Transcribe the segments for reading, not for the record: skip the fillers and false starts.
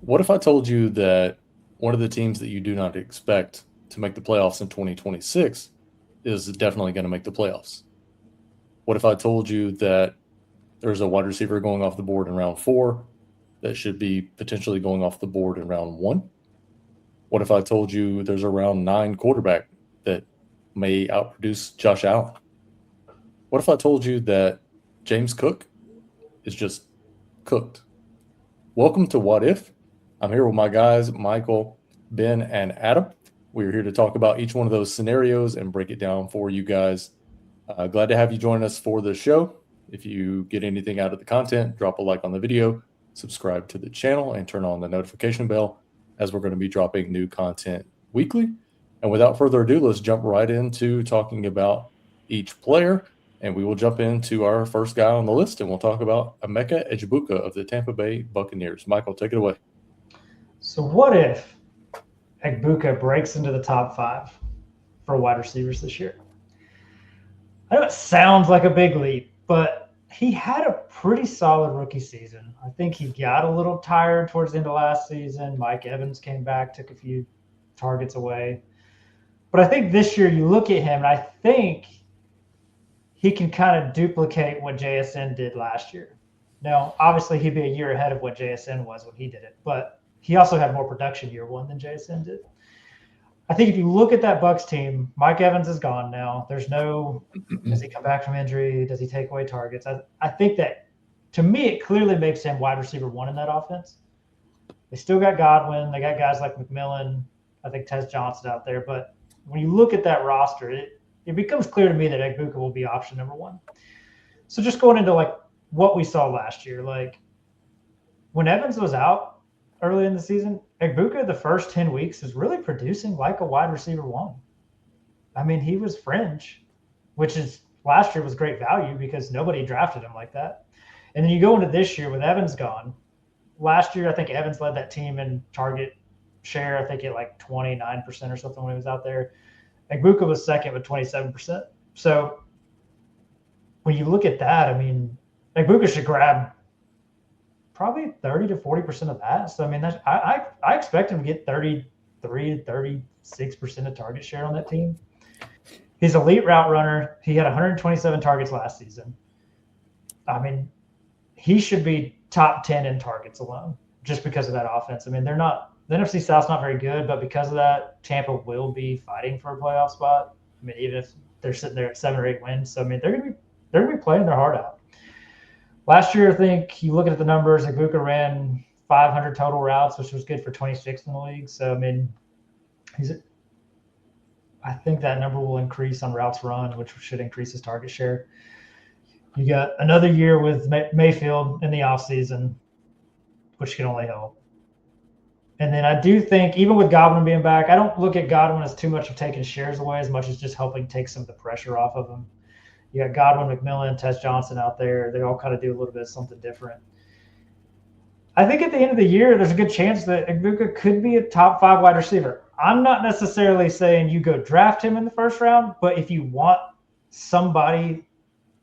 What if I told you that one of the teams that you do not expect to make the playoffs in 2026 is definitely going to make the playoffs? What if I told you that there's a wide receiver going off the board in round 4 that should be potentially going off the board in round 1? What if I told you there's a round 9 quarterback that may outproduce Josh Allen? What if I told you that James Cook is just cooked? Welcome to What If. I'm here with my guys, Michael, Ben, and Adam. We're here to talk about each one of those scenarios and break it down for you guys. Glad to have you join us for the show. If you get anything out of the content, drop a like on the video, subscribe to the channel, and turn on the notification bell as we're going to be dropping new content weekly. And without further ado, let's jump right into talking about each player. And we will jump into our first guy on the list, and we'll talk about Emeka Egbuka of the Tampa Bay Buccaneers. Michael, take it away. So what if Egbuka breaks into the top 5 for wide receivers this year? I know it sounds like a big leap, but he had a pretty solid rookie season. I think he got a little tired towards the end of last season. Mike Evans came back, took a few targets away. But I think this year you look at him, and I think he can kind of duplicate what JSN did last year. Now, obviously, he'd be a year ahead of what JSN was when he did it, but he also had more production year 1 than JSN did. I think if you look at that Bucs team, Mike Evans is gone now. There's no, does he come back from injury? Does he take away targets? I think that, to me, it clearly makes him wide receiver 1 in that offense. They still got Godwin. They got guys like McMillan. I think Tez Johnson out there. But when you look at that roster, it becomes clear to me that Egbuka will be option number 1. So just going into like what we saw last year, like when Evans was out early in the season, Egbuka the first 10 weeks is really producing like a wide receiver 1. I mean, he was fringe, which is last year was great value because nobody drafted him like that. And then you go into this year with Evans gone. Last year, I think Evans led that team in target share, I think at like 29% or something when he was out there. Egbuka was second with 27%. So when you look at that, I mean, Egbuka should grab probably 30 to 40% of that. So, I mean, I expect him to get 33 to 36% of target share on that team. He's an elite route runner. He had 127 targets last season. I mean, he should be top 10 in targets alone just because of that offense. I mean, the NFC South's not very good, but because of that, Tampa will be fighting for a playoff spot. I mean, even if they're sitting there at 7 or 8 wins. So, I mean, they're gonna be playing their heart out. Last year, I think you look at the numbers, Egbuka ran 500 total routes, which was good for 26th in the league. So, I mean, I think that number will increase on routes run, which should increase his target share. You got another year with Mayfield in the offseason, which can only help. And then I do think, even with Godwin being back, I don't look at Godwin as too much of taking shares away as much as just helping take some of the pressure off of him. You got Godwin, McMillan, Tez Johnson out there. They all kind of do a little bit of something different. I think at the end of the year, there's a good chance that Egbuka could be a top 5 wide receiver. I'm not necessarily saying you go draft him in the first round, but if you want somebody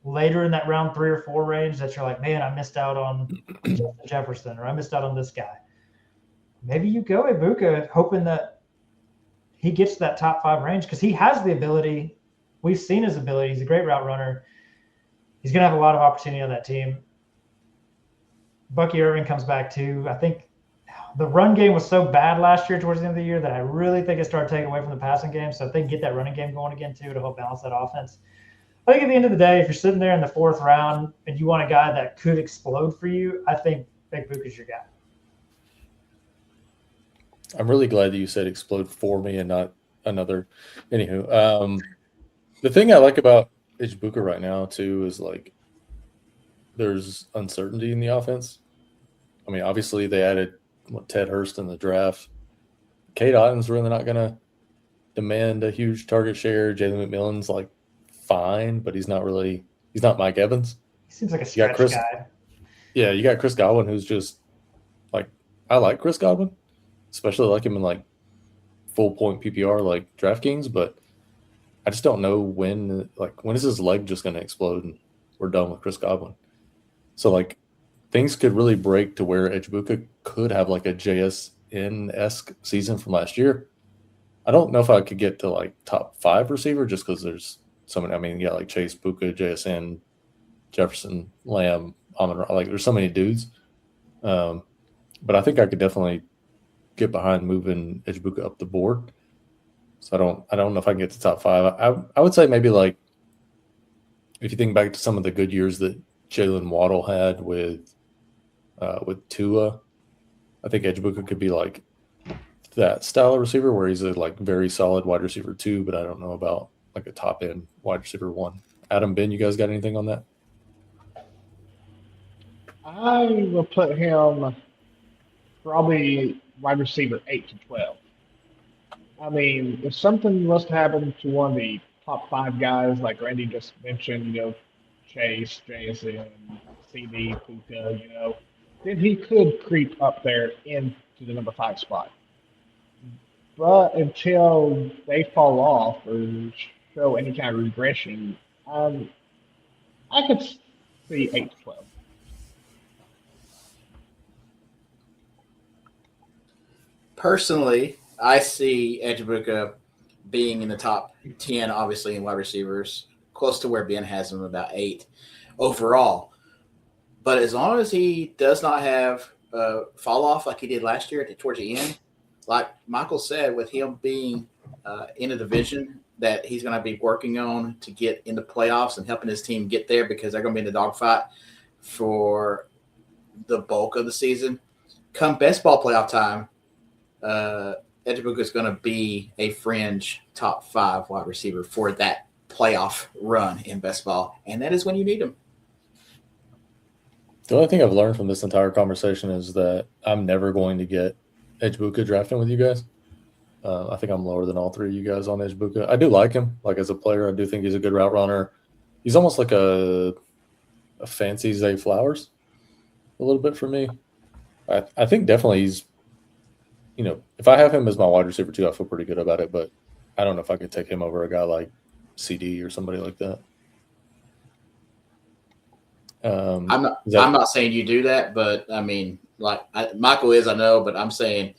later in that round 3 or 4 range that you're like, man, I missed out on Jefferson, or I missed out on this guy, maybe you go Egbuka hoping that he gets to that top 5 range because he has the ability. We've seen his ability. He's a great route runner. He's going to have a lot of opportunity on that team. Bucky Irving comes back too. I think the run game was so bad last year towards the end of the year that I really think it started taking away from the passing game. So if they can get that running game going again too to help balance that offense. I think at the end of the day, if you're sitting there in the 4th round and you want a guy that could explode for you, I think Egbuka's your guy. I'm really glad that you said explode for me and not another. Anywho, the thing I like about Egbuka right now too is like there's uncertainty in the offense. I mean, obviously they added Ted Hurst in the draft. Cade Otton's really not going to demand a huge target share. Jalen McMillan's like fine, but he's not Mike Evans. He seems like a stretch guy. Yeah, you got Chris Godwin, who's just like, I like Chris Godwin, especially like him in like full point PPR like DraftKings, but I just don't know when is his leg just going to explode and we're done with Chris Godwin. So like things could really break to where Egbuka could have like a JSN-esque season from last year. I don't know if I could get to like top 5 receiver just because there's so many. I mean, yeah, like Chase, Puka, JSN, Jefferson, Lamb, Amon. Like there's so many dudes. But I think I could definitely get behind moving Egbuka up the board. So I don't know if I can get to top 5. I would say maybe like if you think back to some of the good years that Jalen Waddle had with Tua, I think Egbuka could be like that style of receiver where he's a like very solid wide receiver 2, but I don't know about like a top end wide receiver 1. Adam, Ben, you guys got anything on that? I will put him probably wide receiver 8 to 12. I mean, if something was to happen to one of the top 5 guys, like Randy just mentioned, Chase, JSN, CD, Puka, then he could creep up there into the number 5 spot. But until they fall off or show any kind of regression, I could see 8 to 12. Personally, I see Egbuka being in the top 10, obviously, in wide receivers, close to where Ben has him, about 8 overall. But as long as he does not have fall off like he did last year towards the end, like Michael said, with him being in a division that he's going to be working on to get into playoffs and helping his team get there because they're going to be in the dogfight for the bulk of the season. Come best ball playoff time, Egbuka is going to be a fringe top 5 wide receiver for that playoff run in best ball, and that is when you need him. The only thing I've learned from this entire conversation is that I'm never going to get Egbuka drafting with you guys. I think I'm lower than all 3 of you guys on Egbuka. I do like him. Like as a player, I do think he's a good route runner. He's almost like a fancy Zay Flowers a little bit for me. I think definitely he's, if I have him as my wide receiver 2, I feel pretty good about it. But I don't know if I could take him over a guy like CD or somebody like that. I'm not saying you do that, but I mean, like Michael is, I know, but I'm saying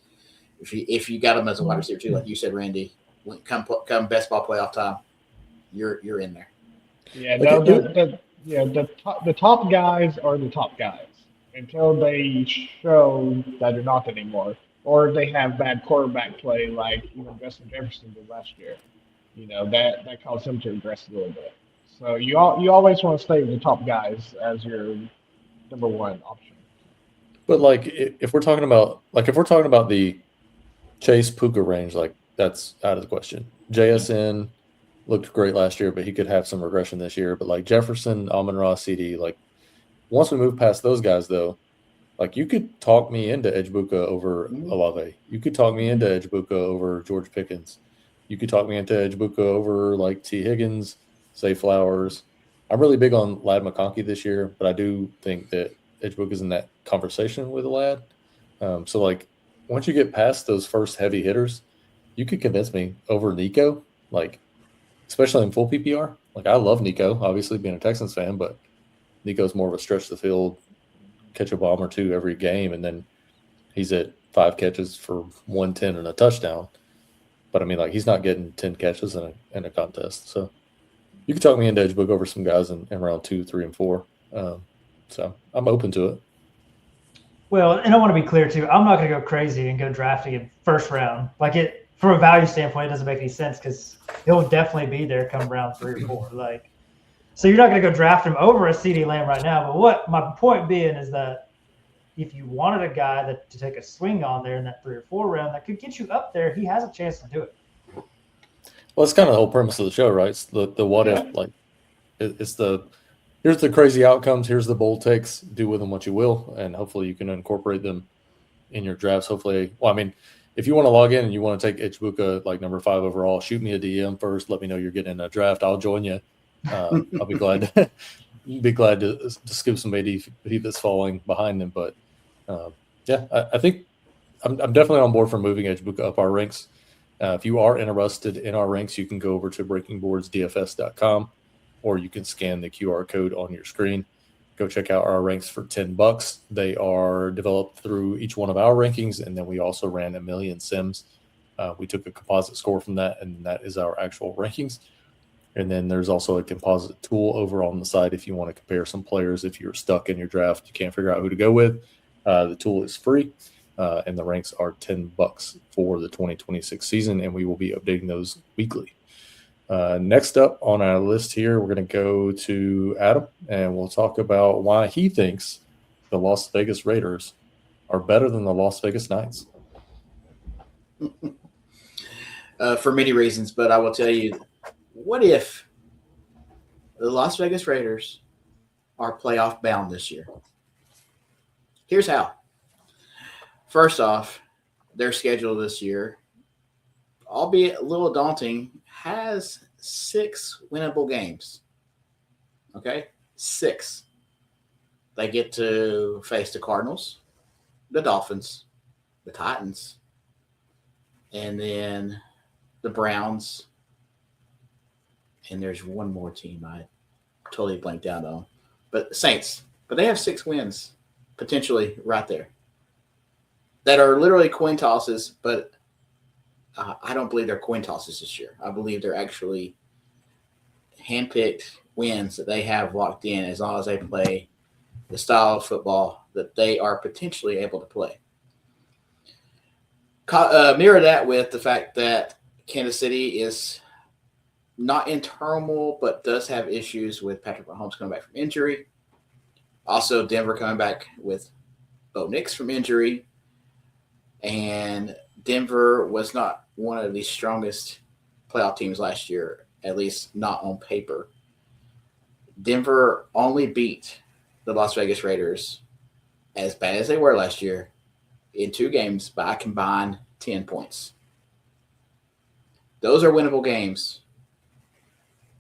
if you got him as a wide receiver 2, like you said, Randy, when come best ball playoff time, you're in there. Yeah, no, the top guys are the top guys until they show that they're not anymore, or they have bad quarterback play, like even Justin Jefferson did last year. That caused him to regress a little bit. So you always want to stay with the top guys as your number 1 option. But like if we're talking about the Chase Puka range, like that's out of the question. JSN looked great last year, but he could have some regression this year. But like Jefferson, Amon-Ra, CD, like once we move past those guys, though, like you could talk me into Egbuka over Olave. You could talk me into Egbuka over George Pickens. You could talk me into Egbuka over like T. Higgins, Zay Flowers. I'm really big on Lad McConkey this year, but I do think that Egbuka is in that conversation with Lad. So like once you get past those first heavy hitters, you could convince me over Nico, like especially in full PPR. Like I love Nico, obviously being a Texans fan, but Nico's more of a stretch the field, catch a bomb or 2 every game, and then he's at 5 catches for 110 and a touchdown. But I mean, like he's not getting 10 catches in a contest. So you could talk me into Egbuka over some guys in round 2, 3, and 4. So I'm open to it. Well, and I want to be clear too. I'm not going to go crazy and go drafting in first round. Like it, from a value standpoint, it doesn't make any sense because he'll definitely be there come round 3 or 4. Like, so you're not going to go draft him over a CD Lamb right now. But what my point being is that if you wanted a guy to take a swing on there in that 3 or 4 round that could get you up there, he has a chance to do it. Well, it's kind of the whole premise of the show, right? It's the what if, like it's here's the crazy outcomes, here's the bold takes, do with them what you will, and hopefully you can incorporate them in your drafts. Hopefully, well, I mean, if you want to log in and you want to take Egbuka like number 5 overall, shoot me a DM first. Let me know you're getting in a draft. I'll join you. I'll be glad to scoop somebody that's falling behind them. But yeah, I think I'm definitely on board for moving Egbuka up our ranks. If you are interested in our ranks, you can go over to breakingboardsdfs.com, or you can scan the QR code on your screen. go check out our ranks for $10. They are developed through each one of our rankings, and then we also ran a million sims. We took a composite score from that, and that is our actual rankings. And then there's also a composite tool over on the side if you want to compare some players. If you're stuck in your draft, you can't figure out who to go with. The tool is free, and the ranks are $10 for the 2026 season, and we will be updating those weekly. Next up on our list here, we're going to go to Adam, and we'll talk about why he thinks the Las Vegas Raiders are better than the Las Vegas Knights. For many reasons, but I will tell you, what if the Las Vegas Raiders are playoff bound this year? Here's how. First off, their schedule this year, albeit a little daunting, has 6 winnable games. Okay? 6. They get to face the Cardinals, the Dolphins, the Titans, and then the Browns. And there's one more team I totally blanked out on. But Saints. But they have 6 wins, potentially right there, that are literally coin tosses, but I don't believe they're coin tosses this year. I believe they're actually handpicked wins that they have locked in as long as they play the style of football that they are potentially able to play. Mirror that with the fact that Kansas City is not in turmoil, but does have issues with Patrick Mahomes coming back from injury. Also, Denver coming back with Bo Nix from injury. And Denver was not one of the strongest playoff teams last year, at least not on paper. Denver only beat the Las Vegas Raiders, as bad as they were last year, in 2 games by a combined 10 points. Those are winnable games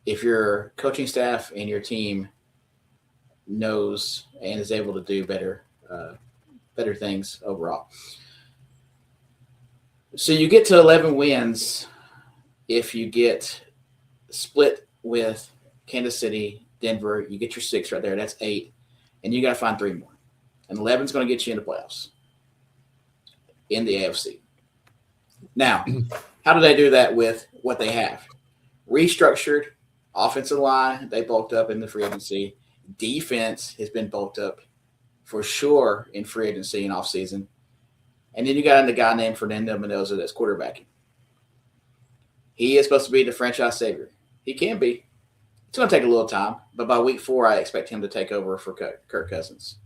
if your coaching staff and your team knows and is able to do better things overall. So you get to 11 wins if you get split with Kansas City, Denver. You get your 6 right there. That's 8. And you got to find 3 more. And 11 is going to get you into playoffs in the AFC. Now, how do they do that with what they have? Restructured offensive line. They bulked up in the free agency. Defense has been bulked up for sure in free agency and offseason. And then you got a guy named Fernando Mendoza that's quarterbacking. He is supposed to be the franchise savior. He can be. It's going to take a little time, but by week 4, I expect him to take over for Kirk Cousins.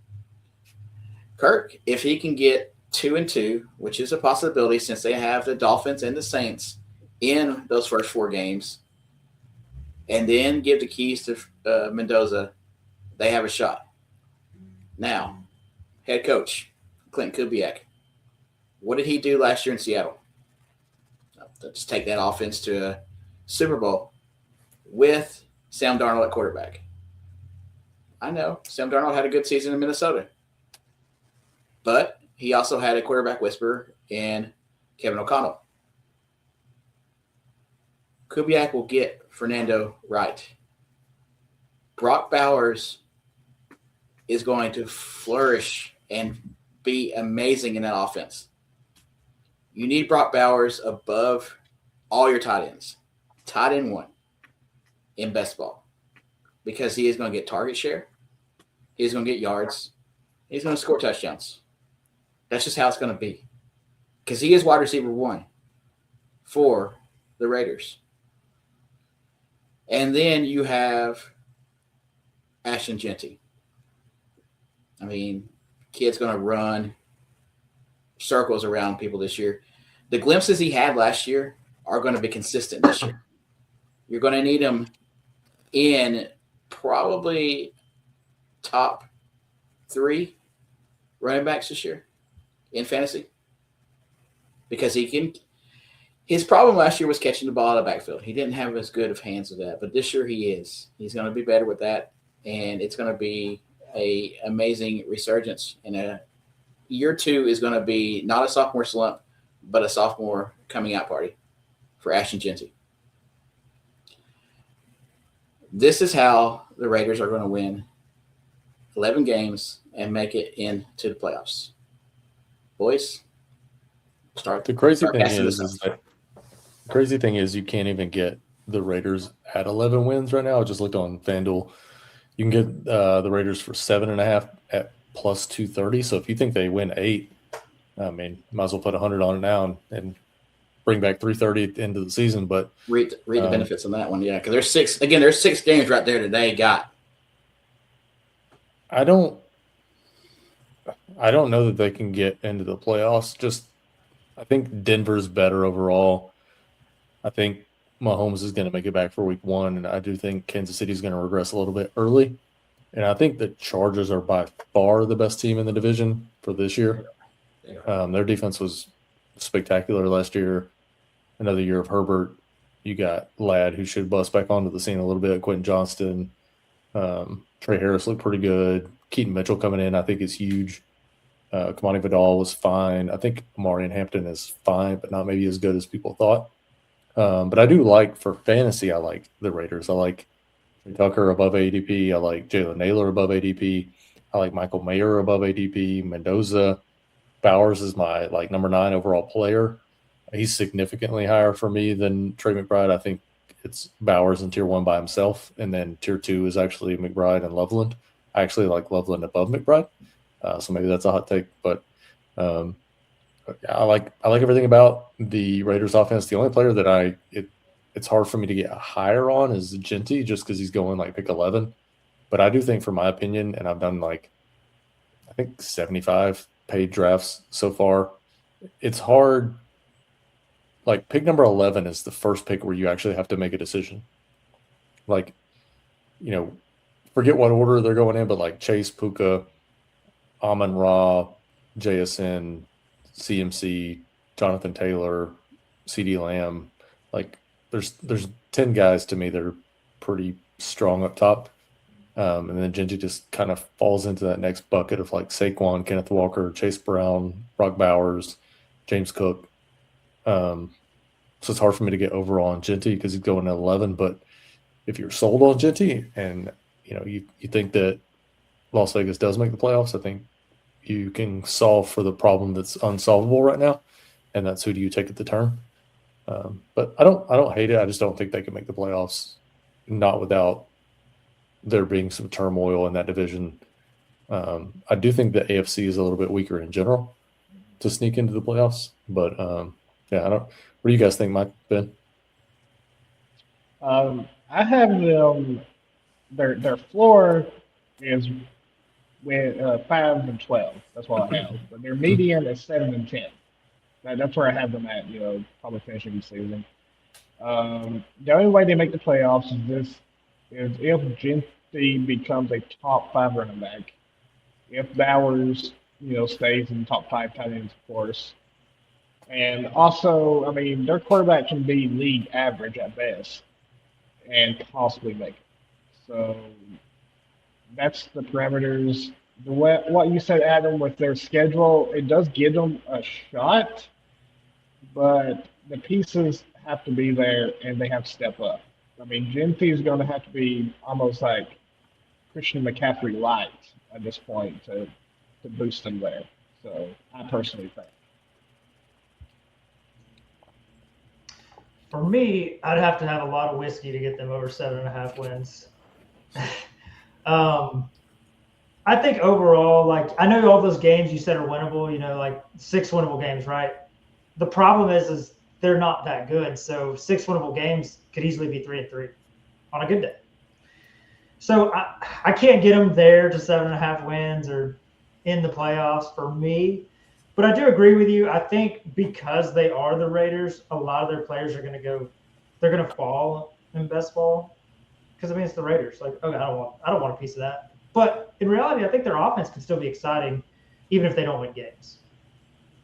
Kirk, if he can get 2-2, which is a possibility since they have the Dolphins and the Saints in those first 4 games, and then give the keys to Mendoza, they have a shot. Now, head coach, Clinton Kubiak. What did he do last year in Seattle? Let's take that offense to a Super Bowl with Sam Darnold at quarterback. I know Sam Darnold had a good season in Minnesota, but he also had a quarterback whisperer in Kevin O'Connell. Kubiak will get Fernando right. Brock Bowers is going to flourish and be amazing in that offense. You need Brock Bowers above all your tight ends. Tight end 1 in best ball, because he is going to get target share. He's going to get yards. He's going to score touchdowns. That's just how it's going to be, because he is wide receiver 1 for the Raiders. And then you have Ashton Genty. I mean, kid's going to run circles around people this year. The glimpses he had last year are going to be consistent this year. You're going to need him in probably top 3 running backs this year in fantasy, because he can. His problem last year was catching the ball out of the backfield. He didn't have as good of hands with that, but this year he is. He's going to be better with that, and it's going to be an amazing resurgence. And year 2 is going to be not a sophomore slump, but a sophomore coming out party for Ashton Genty. This is how the Raiders are going to win 11 games and make it into the playoffs. Boys, The crazy thing passing is, this is that the crazy thing is you can't even get the Raiders at 11 wins right now. I just looked on FanDuel. You can get the Raiders for 7.5 at plus 230. So if you think they win 8, I mean, might as well put 100 on it now and bring back 330 at the end of the season. But read the benefits on that one, yeah, because there's 6 games right there today. I don't know that they can get into the playoffs. I think Denver's better overall. I think Mahomes is going to make it back for week 1, and I do think Kansas City is going to regress a little bit early. And I think the Chargers are by far the best team in the division for this year. Their defense was spectacular last year. Another year of Herbert. You got Ladd, who should bust back onto the scene a little bit. Quentin Johnston. Trey Harris looked pretty good. Keaton Mitchell coming in, I think, is huge. Kamani Vidal was fine. I think Amarian Hampton is fine, but not maybe as good as people thought. But I do like, for fantasy, I like the Raiders. I like Trey Tucker above ADP. I like Jalen Naylor above ADP. I like Michael Mayer above ADP. Mendoza. Bowers is my number 9 overall player. He's significantly higher for me than Trey McBride. I think it's Bowers in tier 1 by himself, and then tier 2 is actually McBride and Loveland. I actually like Loveland above McBride, so maybe that's a hot take. But I like everything about the Raiders offense. The only player that it's hard for me to get higher on is Genty, just because he's going pick 11. But I do think, for my opinion, and I've done I think 75 paid drafts so far, it's hard. Pick number 11 is the first pick where you actually have to make a decision. Forget what order they're going in, but Chase, Puka, Amon-Ra, JSN, CMC, Jonathan Taylor, CD Lamb. There's 10 guys to me that are pretty strong up top. And then Genji just kind of falls into that next bucket of Saquon, Kenneth Walker, Chase Brown, Brock Bowers, James Cook. So it's hard for me to get overall on Genty because he's going at 11. But if you're sold on Genty and you think that Las Vegas does make the playoffs, I think you can solve for the problem that's unsolvable right now, and that's who do you take at the turn. But I don't hate it. I just don't think they can make the playoffs, not without there being some turmoil in that division. I do think the AFC is a little bit weaker in general to sneak into the playoffs, but yeah, I don't. What do you guys think, Mike, Ben? I have them. Their floor is 5 and 12. That's what I have. But their median is 7 and 10. That's where I have them at. Probably finishing the season. The only way they make the playoffs is if Genty becomes a top 5 running back. If Bowers, stays in the top 5 tight ends, of course. And also, I mean, their quarterback can be league average at best and possibly make it. So that's the parameters. What you said, Adam, with their schedule, it does give them a shot, but the pieces have to be there and they have to step up. I mean, Genty is going to have to be almost like Christian McCaffrey light at this point to boost them there. So I personally think. For me, I'd have to have a lot of whiskey to get them over 7.5 wins. I think overall, I know all those games you said are winnable, 6 winnable games, right? The problem is they're not that good. So 6 winnable games could easily be 3-3 on a good day. So I can't get them there to 7.5 wins or in the playoffs for me. But I do agree with you. I think because they are the Raiders, a lot of their players are going to go. They're going to fall in best ball because it's the Raiders. I don't want a piece of that. But in reality, I think their offense can still be exciting, even if they don't win games.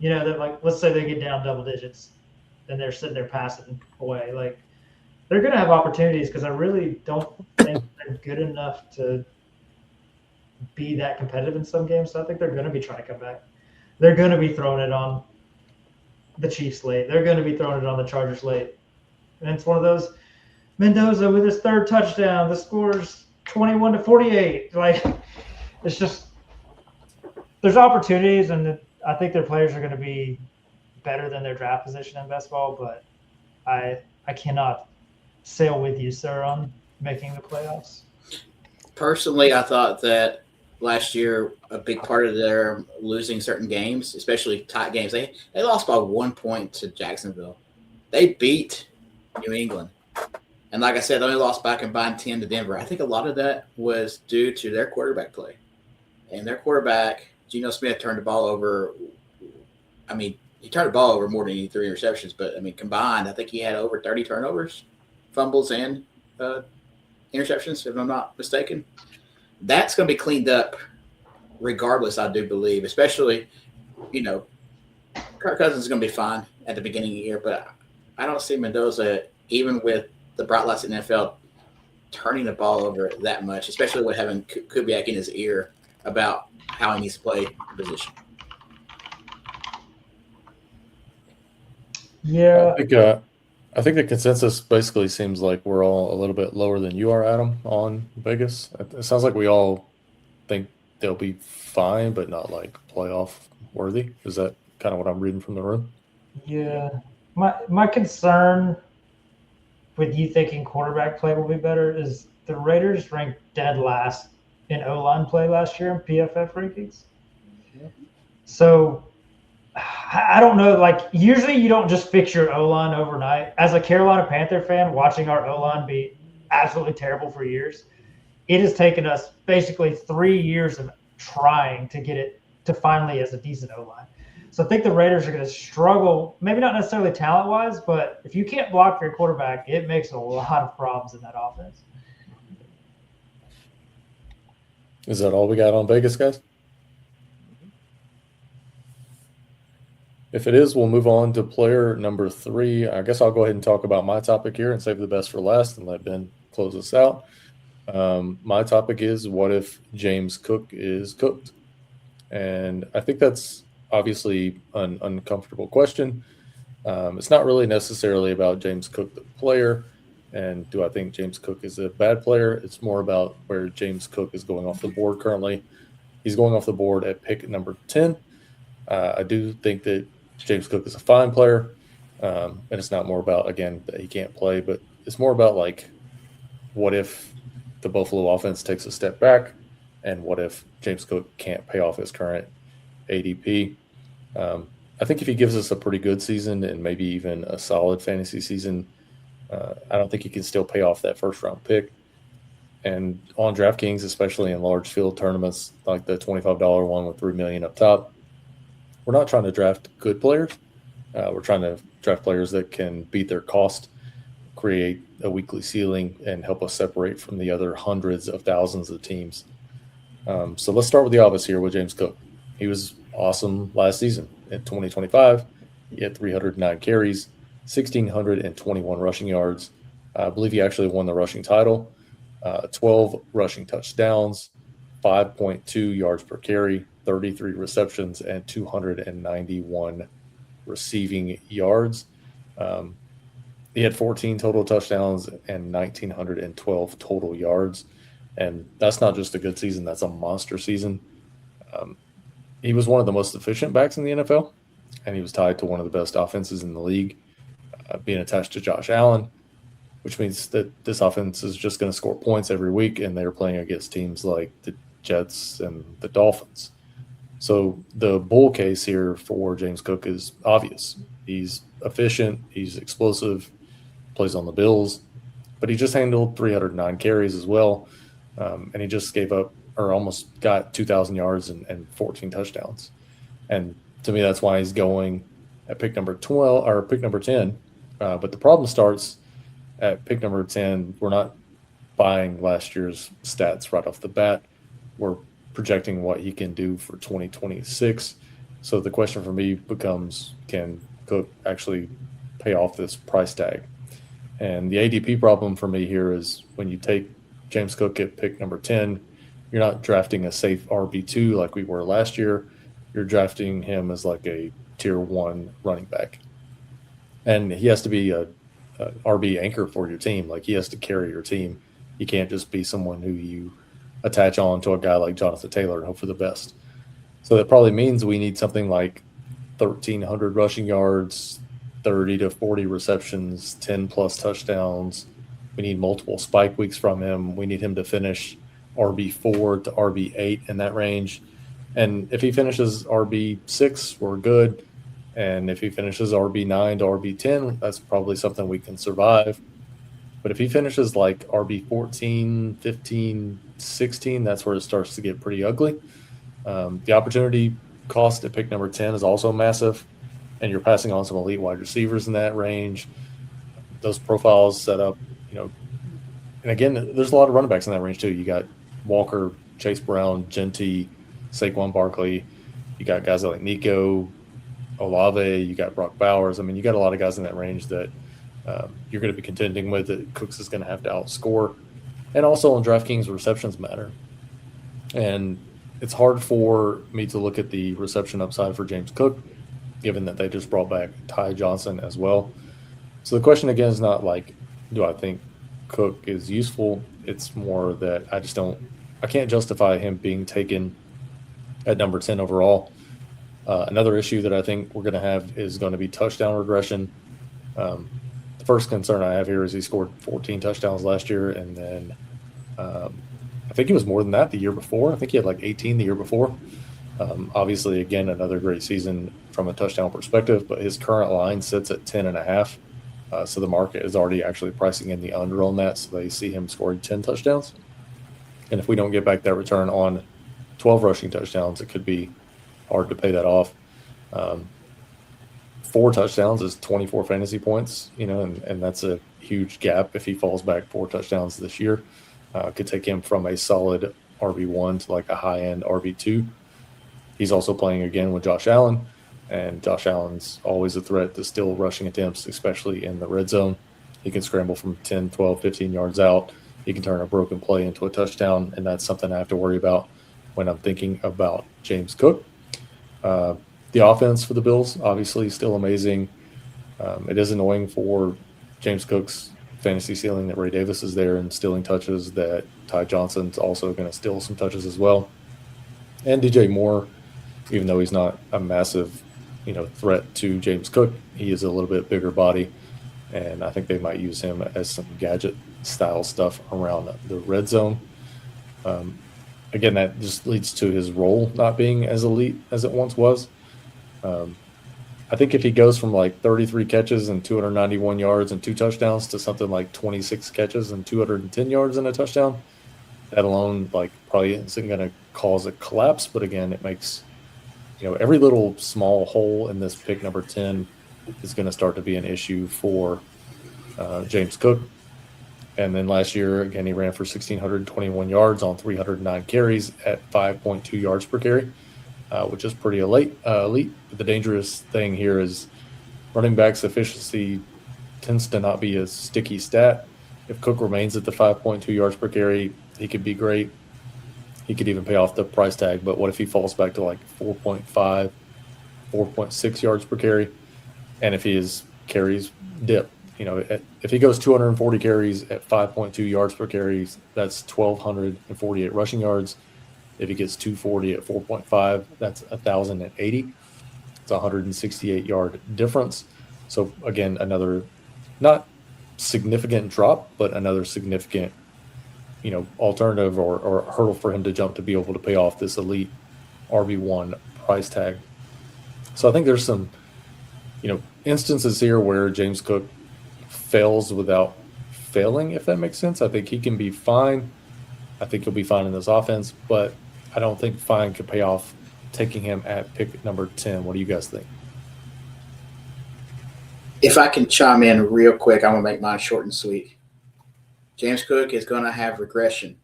Let's say they get down double digits, and they're sitting there passing away. They're going to have opportunities because I really don't think they're good enough to be that competitive in some games. So I think they're going to be trying to come back. They're going to be throwing it on the Chiefs late. They're going to be throwing it on the Chargers late. And it's one of those, Mendoza with his 3rd touchdown. The score's 21-48. it's just there's opportunities, and I think their players are going to be better than their draft position in best ball. But I cannot sail with you, sir, on making the playoffs. Personally, I thought that last year a big part of their losing certain games, especially tight games, they lost by 1 point to Jacksonville. They beat New England. And like I said, they only lost by a combined 10 to Denver. I think a lot of that was due to their quarterback play. And their quarterback, Geno Smith, turned the ball over. I mean, he turned the ball over more than 3 interceptions, but I mean, combined, I think he had over 30 turnovers, fumbles, and interceptions, if I'm not mistaken. That's going to be cleaned up regardless, I do believe, especially, Kirk Cousins is going to be fine at the beginning of the year, but I don't see Mendoza, even with the bright lights in the NFL, turning the ball over that much, especially with having Kubiak in his ear about how he needs to play the position. Yeah. I think the consensus basically seems like we're all a little bit lower than you are, Adam, on Vegas. It sounds like we all think they'll be fine, but not like playoff worthy. Is that kind of what I'm reading from the room? Yeah. My concern with you thinking quarterback play will be better is the Raiders ranked dead last in O-line play last year in PFF rankings. Yeah. So I don't know. Like, usually you don't just fix your O-line overnight. As a Carolina Panther fan, watching our O-line be absolutely terrible for years, it has taken us basically 3 years of trying to get it to finally as a decent O-line. So I think the Raiders are going to struggle, maybe not necessarily talent-wise, but if you can't block your quarterback, it makes a lot of problems in that offense. Is that all we got on Vegas, guys? If it is, we'll move on to player number 3. I guess I'll go ahead and talk about my topic here and save the best for last and let Ben close us out. My topic is, what if James Cook is cooked? And I think that's obviously an uncomfortable question. It's not really necessarily about James Cook, the player, and do I think James Cook is a bad player? It's more about where James Cook is going off the board currently. He's going off the board at pick number 10. I do think that James Cook is a fine player, and it's not more about, again, that he can't play, but it's more about, like, what if the Buffalo offense takes a step back, and what if James Cook can't pay off his current ADP? I think if he gives us a pretty good season and maybe even a solid fantasy season, I don't think he can still pay off that first-round pick. And on DraftKings, especially in large field tournaments like the $25 one with $3 million up top, we're not trying to draft good players. We're trying to draft players that can beat their cost, create a weekly ceiling, and help us separate from the other hundreds of thousands of teams. So let's start with the obvious here with James Cook. He was awesome last season. In 2025, he had 309 carries, 1,621 rushing yards. I believe he actually won the rushing title. 12 rushing touchdowns, 5.2 yards per carry, 33 receptions, and 291 receiving yards. He had 14 total touchdowns and 1,912 total yards. And that's not just a good season, that's a monster season. He was one of the most efficient backs in the NFL, and he was tied to one of the best offenses in the league, being attached to Josh Allen, which means that this offense is just going to score points every week, and they're playing against teams like the Jets and the Dolphins. So the bull case here for James Cook is obvious. He's efficient, he's explosive, plays on the Bills, but he just handled 309 carries as well, and he just gave up or almost got 2,000 yards and 14 touchdowns. And to me, that's why he's going at pick number 12 or pick number 10. But the problem starts at pick number 10. We're not buying last year's stats right off the bat. We're projecting what he can do for 2026. So the question for me becomes, can Cook actually pay off this price tag? And the ADP problem for me here is when you take James Cook at pick number 10, you're not drafting a safe RB2 like we were last year. You're drafting him as like a tier 1 running back. And he has to be a RB anchor for your team. Like, he has to carry your team. He can't just be someone who you attach on to a guy like Jonathan Taylor and hope for the best. So that probably means we need something like 1,300 rushing yards, 30 to 40 receptions, 10 plus touchdowns. We need multiple spike weeks from him. We need him to finish RB4 to RB8 in that range. And if he finishes RB6, we're good. And if he finishes RB9 to RB10, that's probably something we can survive. But if he finishes like RB14, 15, 16, that's where it starts to get pretty ugly. The opportunity cost at pick number 10 is also massive, and you're passing on some elite wide receivers in that range. Those profiles set up, and again, there's a lot of running backs in that range too. You got Walker, Chase Brown, Genty, Saquon Barkley. You got guys like Nico, Olave. You got Brock Bowers. I mean, you got a lot of guys in that range that you're going to be contending with that Cooks is going to have to outscore. And also on DraftKings, receptions matter. And it's hard for me to look at the reception upside for James Cook, given that they just brought back Ty Johnson as well. So the question again is not like, do I think Cook is useful? It's more that I can't justify him being taken at number 10 overall. Another issue that I think we're going to have is going to be touchdown regression. The first concern I have here is he scored 14 touchdowns last year, and then I think it was more than that the year before. I think he had like 18 the year before. Obviously, again, another great season from a touchdown perspective, but his current line sits at 10.5. So the market is already actually pricing in the under on that, so they see him scoring 10 touchdowns. And if we don't get back that return on 12 rushing touchdowns, it could be hard to pay that off. 4 touchdowns is 24 fantasy points, and that's a huge gap if he falls back 4 touchdowns this year. Could take him from a solid RB1 to like a high-end RB2. He's also playing again with Josh Allen, and Josh Allen's always a threat to steal rushing attempts, especially in the red zone. He can scramble from 10, 12, 15 yards out. He can turn a broken play into a touchdown, and that's something I have to worry about when I'm thinking about James Cook. The offense for the Bills, obviously, still amazing. It is annoying for James Cook's fantasy ceiling that Ray Davis is there and stealing touches, that Ty Johnson's also going to steal some touches as well. And DJ Moore, even though he's not a massive, threat to James Cook, he is a little bit bigger body, and I think they might use him as some gadget-style stuff around the red zone. Again, that just leads to his role not being as elite as it once was. I think if he goes from like 33 catches and 291 yards and 2 touchdowns to something like 26 catches and 210 yards and a touchdown, that alone probably isn't going to cause a collapse. But again, it makes every little small hole in this pick number 10 is going to start to be an issue for James Cook. And then last year, again, he ran for 1,621 yards on 309 carries at 5.2 yards per carry, which is pretty elite. But the dangerous thing here is running backs' efficiency tends to not be a sticky stat. If Cook remains at the 5.2 yards per carry, he could be great. He could even pay off the price tag. But what if he falls back to like 4.5, 4.6 yards per carry? And if his carries dip, if he goes 240 carries at 5.2 yards per carry, that's 1,248 rushing yards. If he gets 240 at 4.5, that's 1,080. It's a 168-yard difference. So, again, another not significant drop, but another significant, alternative or hurdle for him to jump to be able to pay off this elite RB1 price tag. So I think there's some, instances here where James Cook fails without failing, if that makes sense. I think he can be fine. I think he'll be fine in this offense, but I don't think fine could pay off taking him at pick number 10. What do you guys think? If I can chime in real quick, I'm going to make mine short and sweet. James Cook is going to have regression.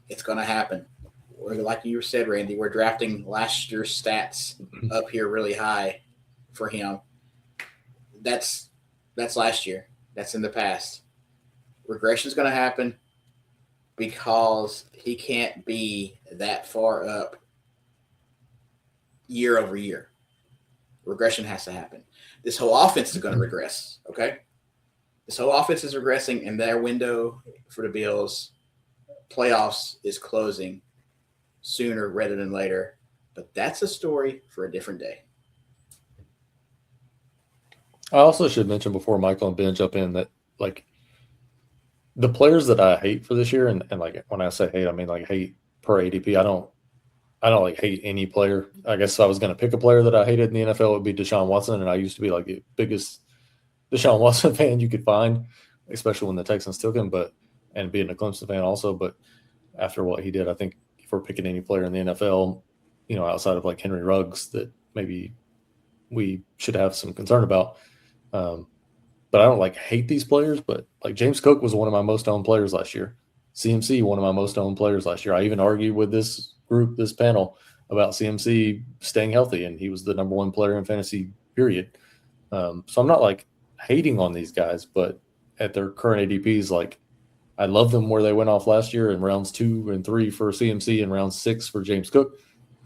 It's going to happen. Like you said, Randy, we're drafting last year's stats up here really high for him. That's last year. That's in the past. Regression is going to happen because he can't be that far up year over year. Regression has to happen. This whole offense is going to regress, okay? This whole offense is regressing, and their window for the Bills playoffs is closing sooner rather than later. But that's a story for a different day. I also should mention before Michael and Ben jump in that, like, the players that I hate for this year, and like when I say hate, I mean like hate per ADP. I don't like hate any player. I guess if I was going to pick a player that I hated in the NFL, it would be Deshaun Watson, and I used to be like the biggest Deshaun Watson fan you could find, especially when the Texans took him, and being a Clemson fan also. But after what he did, I think if we're picking any player in the NFL, outside of like Henry Ruggs, that maybe we should have some concern about. But I don't like hate these players, but like James Cook was one of my most owned players last year. CMC, one of my most owned players last year. I even argued with this panel about CMC staying healthy, and he was the number one player in fantasy, period. So I'm not like hating on these guys, but at their current ADPs, like I love them where they went off last year in rounds 2 and 3 for CMC and round 6 for James Cook.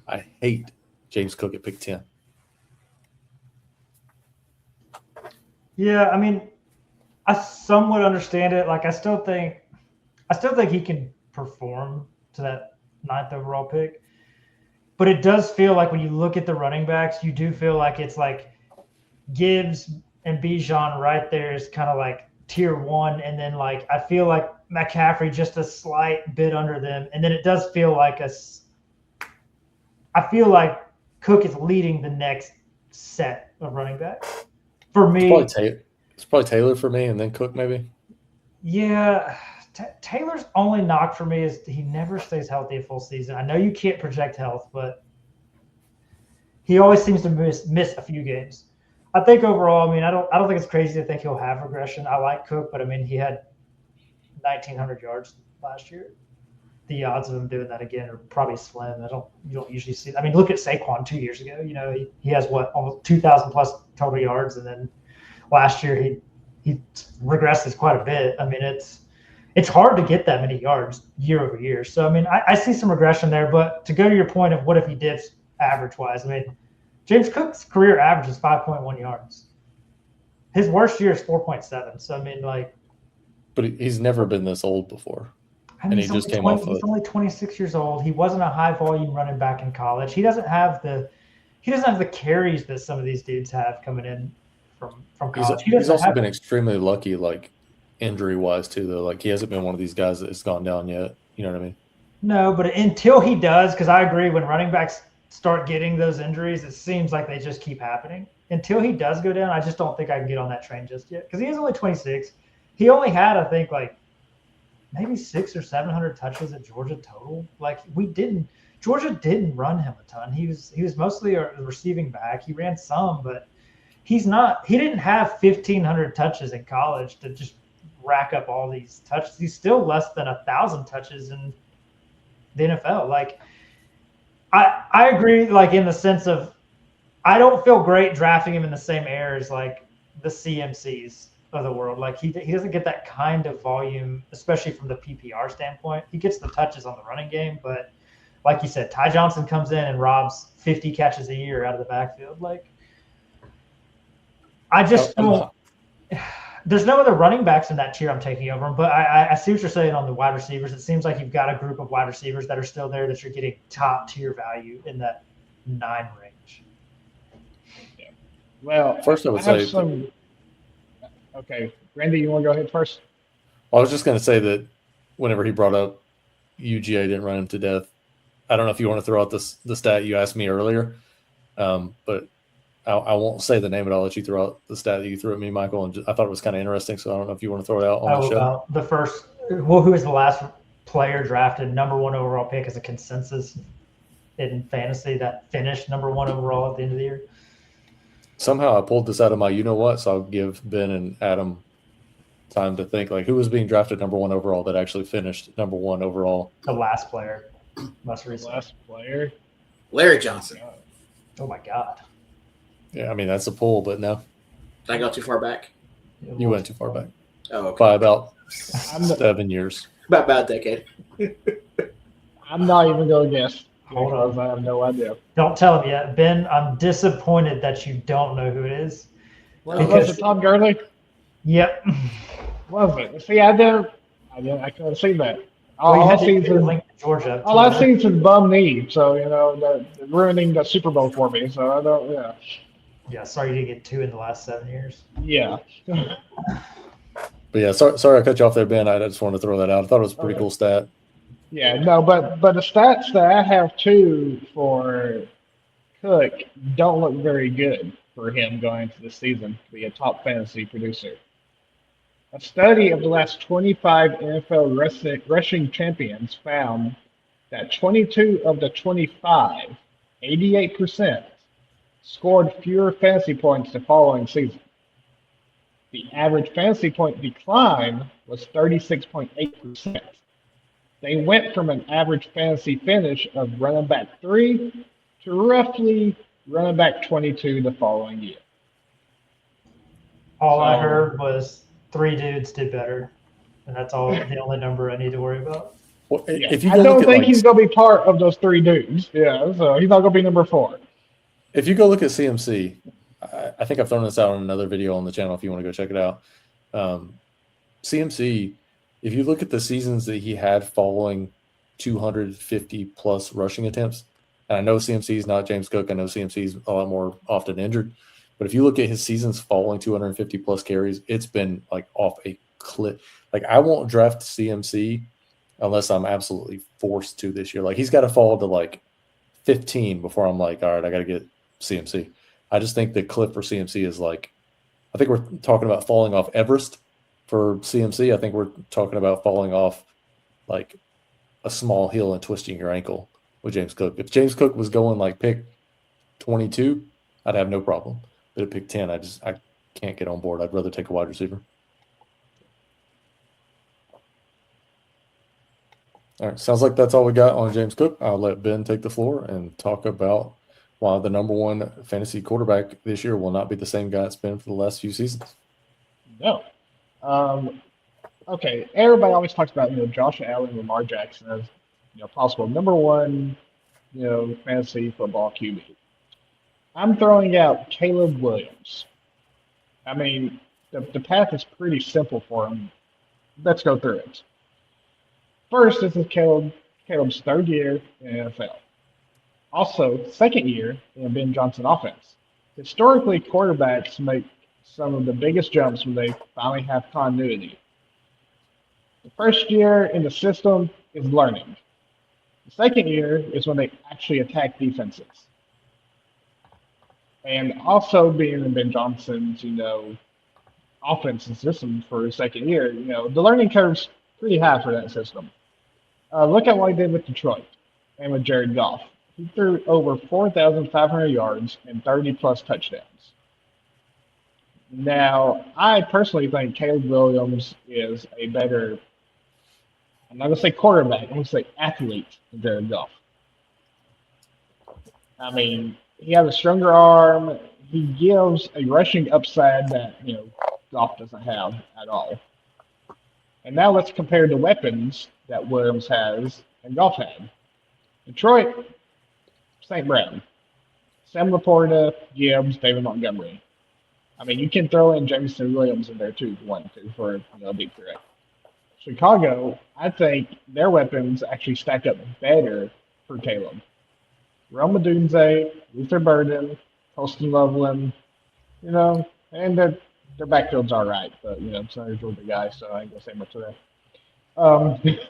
I hate James Cook at pick 10. Yeah, I mean, I somewhat understand it. Like, I still think he can perform to that 9th overall pick. But it does feel like when you look at the running backs, you do feel like it's like Gibbs and Bijan right there is kind of like tier 1. And then, like, I feel like McCaffrey just a slight bit under them. And then it does feel like I feel like Cook is leading the next set of running backs. For me, it's probably Taylor for me, and then Cook maybe. Yeah, Taylor's only knock for me is he never stays healthy a full season. I know you can't project health, but he always seems to miss a few games. I think overall, I mean, I don't think it's crazy to think he'll have regression. I like Cook, but I mean, he had 1,900 yards last year. The odds of him doing that again are probably slim. You don't usually see. I mean, look at Saquon 2 years ago. He has almost 2,000 plus total yards, and then last year he regresses quite a bit. I mean, it's hard to get that many yards year over year. So I mean, I see some regression there. But to go to your point of what if he dips average wise, I mean, James Cook's career average is 5.1 yards. His worst year is 4.7. So I mean, like, but he's never been this old before. I mean, and he just came off. He's only 26 years old. He wasn't a high volume running back in college. He doesn't have the carries that some of these dudes have coming in from college. He's also been extremely lucky, like injury wise too, though. Like he hasn't been one of these guys that has gone down yet. You know what I mean? No, but until he does, because I agree, when running backs start getting those injuries, it seems like they just keep happening. Until he does go down, I just don't think I can get on that train just yet. Because he is only 26. He only had, I think, like maybe 600 or 700 touches at Georgia total. Like Georgia didn't run him a ton. He was mostly a receiving back. He ran some, but he didn't have 1,500 touches in college to just rack up all these touches. He's still less than 1,000 touches in the NFL. Like I agree, like in the sense of I don't feel great drafting him in the same air as like the CMCs of the world. Like he doesn't get that kind of volume, especially from the PPR standpoint. He gets the touches on the running game, but like you said, Ty Johnson comes in and robs 50 catches a year out of the backfield. Like I just don't. There's no other running backs in that tier I'm taking over him, but I see what you're saying on the wide receivers. It seems like you've got a group of wide receivers that are still there that you're getting top tier value in that 9 range. Yeah. Well, first I would say some. Okay, Randy, you want to go ahead first? I was just going to say that whenever he brought up UGA didn't run him to death, I don't know if you want to throw out the stat you asked me earlier, but I won't say the name, but I'll let you throw out the stat that you threw at me, Michael. And I thought it was kind of interesting, so I don't know if you want to throw it out on the show. Who is the last player drafted number 1 overall pick as a consensus in fantasy that finished number 1 overall at the end of the year? Somehow I pulled this out of my you-know-what, so I'll give Ben and Adam time to think. Like, who was being drafted number 1 overall that actually finished number 1 overall? The last player. Most recent. Last player? Larry Johnson. Oh, my God. Yeah, I mean, that's a pull, but no. Did I go too far back? You went too far back. Oh, okay. By about 7 years. About a decade. I'm not even going to guess. Hold on. I have no idea. Don't tell him yet. Ben, I'm disappointed that you don't know who it is. Was it Tom Gurley? Yep. Was it? See, I couldn't see that. Well, you All had I to see get a is link to Georgia. all I see is bum knee. So that ruining the Super Bowl for me. So I don't. Yeah. Yeah, sorry you didn't get 2 in the last 7 years. Yeah. But yeah, sorry I cut you off there, Ben. I just wanted to throw that out. I thought it was a pretty Okay. cool stat. Yeah. No, but the stats that I have too for Cook don't look very good for him going into the season to be a top fantasy producer. A study of the last 25 NFL rushing champions found that 22 of the 25, 88%, scored fewer fantasy points the following season. The average fantasy point decline was 36.8%. They went from an average fantasy finish of running back 3 to roughly running back 22 the following year. All I So- heard was 3 dudes did better, and that's all the only number I need to worry about. Well, Yeah, if you I go don't look at think like, he's going to be part of those 3 dudes. Yeah, so he's not going to be number 4. if you go look at CMC, I think I've thrown this out on another video on the channel if you want to go check it out. CMC, if you look at the seasons that he had following 250 plus rushing attempts, and I know CMC is not James Cook, I know CMC is a lot more often injured, but if you look at his seasons following 250 plus carries, it's been like off a cliff. Like I won't draft CMC unless I'm absolutely forced to this year. Like he's got to fall to like 15 before I'm like, all right, I got to get CMC. I just think the cliff for CMC is like, I think we're talking about falling off Everest for CMC. I think we're talking about falling off like a small hill and twisting your ankle with James Cook. If James Cook was going like pick 22, I'd have no problem. But at pick 10, I can't get on board. I'd rather take a wide receiver. All right, sounds like that's all we got on James Cook. I'll let Ben take the floor and talk about why the number 1 fantasy quarterback this year will not be the same guy it's been for the last few seasons. No. Okay, everybody always talks about, Josh Allen, Lamar Jackson as, possible number 1, fantasy football QB. I'm throwing out Caleb Williams. I mean, the path is pretty simple for him. Let's go through it. First, this is Caleb's 3rd year in the NFL. Also, 2nd year in Ben Johnson offense. Historically, quarterbacks make some of the biggest jumps when they finally have continuity. The 1st year in the system is learning. The 2nd year is when they actually attack defenses. And also being in Ben Johnson's, offense and system for his 2nd year, the learning curve's pretty high for that system. Look at what he did with Detroit and with Jared Goff. He threw over 4,500 yards and 30-plus touchdowns. Now, I personally think Caleb Williams is a better, I'm not going to say quarterback, I'm going to say athlete than Jared Goff. I mean, he has a stronger arm. He gives a rushing upside that, Goff doesn't have at all. And now let's compare the weapons that Williams has and Goff had. Detroit, St. Brown, Sam Laporta, Gibbs, David Montgomery. I mean, you can throw in Jameson Williams in there too if you want to for a big threat. Chicago, I think their weapons actually stack up better for Caleb. Rome Odunze, Luther Burden, Holston Loveland, and their backfield's all right, but it's not a Georgia guy, so I ain't gonna say much of that.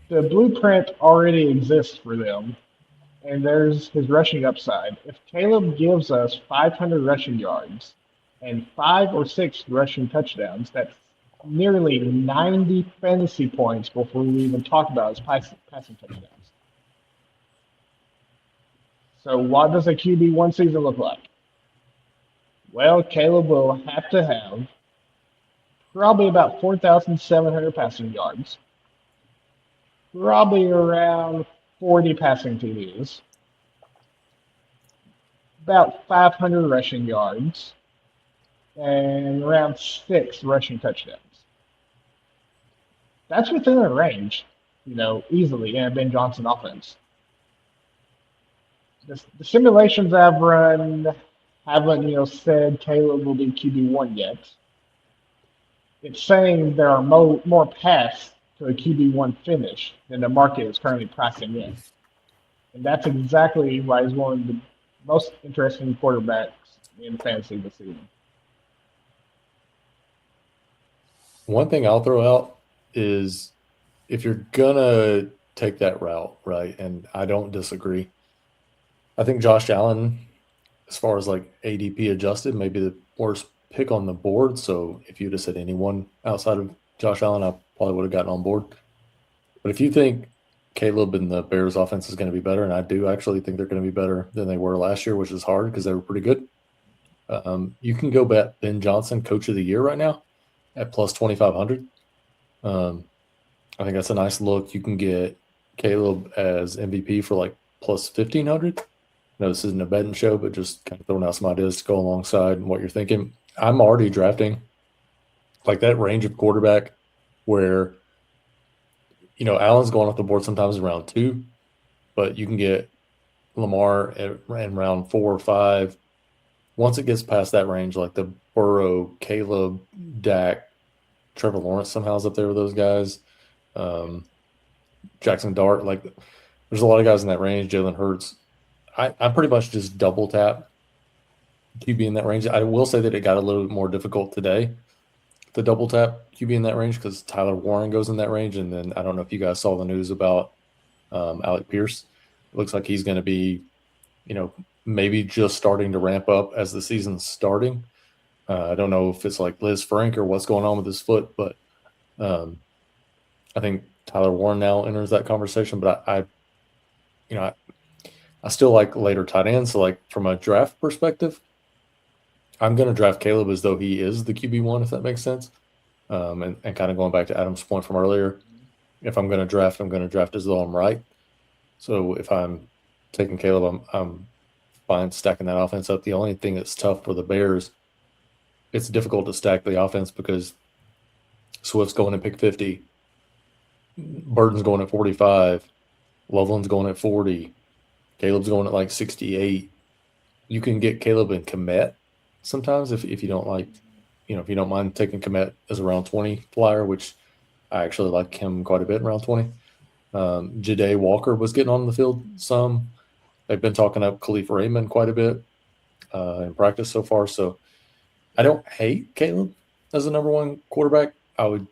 The blueprint already exists for them, and there's his rushing upside. If Caleb gives us 500 rushing yards and 5 or 6 rushing touchdowns, that's nearly 90 fantasy points before we even talk about his passing touchdowns. So what does a QB 1 season look like? Well, Caleb will have to have probably about 4,700 passing yards, probably around 40 passing TDs, about 500 rushing yards, and around 6 rushing touchdowns. That's within a range, easily in a Ben Johnson offense. The simulations I've run haven't, said Caleb will be QB1 yet. It's saying there are more pass to a QB1 finish than the market is currently pricing in. And that's exactly why he's one of the most interesting quarterbacks in fantasy this season. One thing I'll throw out is if you're going to take that route, right, and I don't disagree, I think Josh Allen, as far as like ADP adjusted, may be the worst pick on the board. So if you'd have said anyone outside of Josh Allen, I probably would have gotten on board. But if you think Caleb and the Bears offense is going to be better, and I do actually think they're going to be better than they were last year, which is hard because they were pretty good. You can go bet Ben Johnson Coach of the Year right now at plus 2,500. I think that's a nice look. You can get Caleb as MVP for like plus 1,500. No, this isn't a betting show, but just kind of throwing out some ideas to go alongside what you're thinking. I'm already drafting like that range of quarterback where, Allen's going off the board sometimes in round 2, but you can get Lamar in round 4 or 5. Once it gets past that range, like the Burrow, Caleb, Dak, Trevor Lawrence somehow is up there with those guys. Jackson Dart, like there's a lot of guys in that range. Jalen Hurts. I pretty much just double tap QB in that range. I will say that it got a little bit more difficult today, the double tap QB in that range, because Tyler Warren goes in that range. And then I don't know if you guys saw the news about Alec Pierce. It looks like he's going to be, maybe just starting to ramp up as the season's starting. I don't know if it's like Liz Frank or what's going on with his foot, but I think Tyler Warren now enters that conversation. But I still like later tight ends. So like from a draft perspective, I'm going to draft Caleb as though he is the QB1, if that makes sense. And kind of going back to Adam's point from earlier, if I'm going to draft, I'm going to draft as though I'm right. So if I'm taking Caleb, I'm fine stacking that offense up. The only thing that's tough for the Bears, it's difficult to stack the offense because Swift's going at pick 50, Burton's going at 45, Loveland's going at 40, Caleb's going at like 68. You can get Caleb and Kmet sometimes if you don't like, if you don't mind taking Kmet as a round 20 flyer, which I actually like him quite a bit in round 20. Ja'Day Walker was getting on the field some. They've been talking up Khalif Raymond quite a bit in practice so far. So I don't hate Caleb as the number one quarterback. And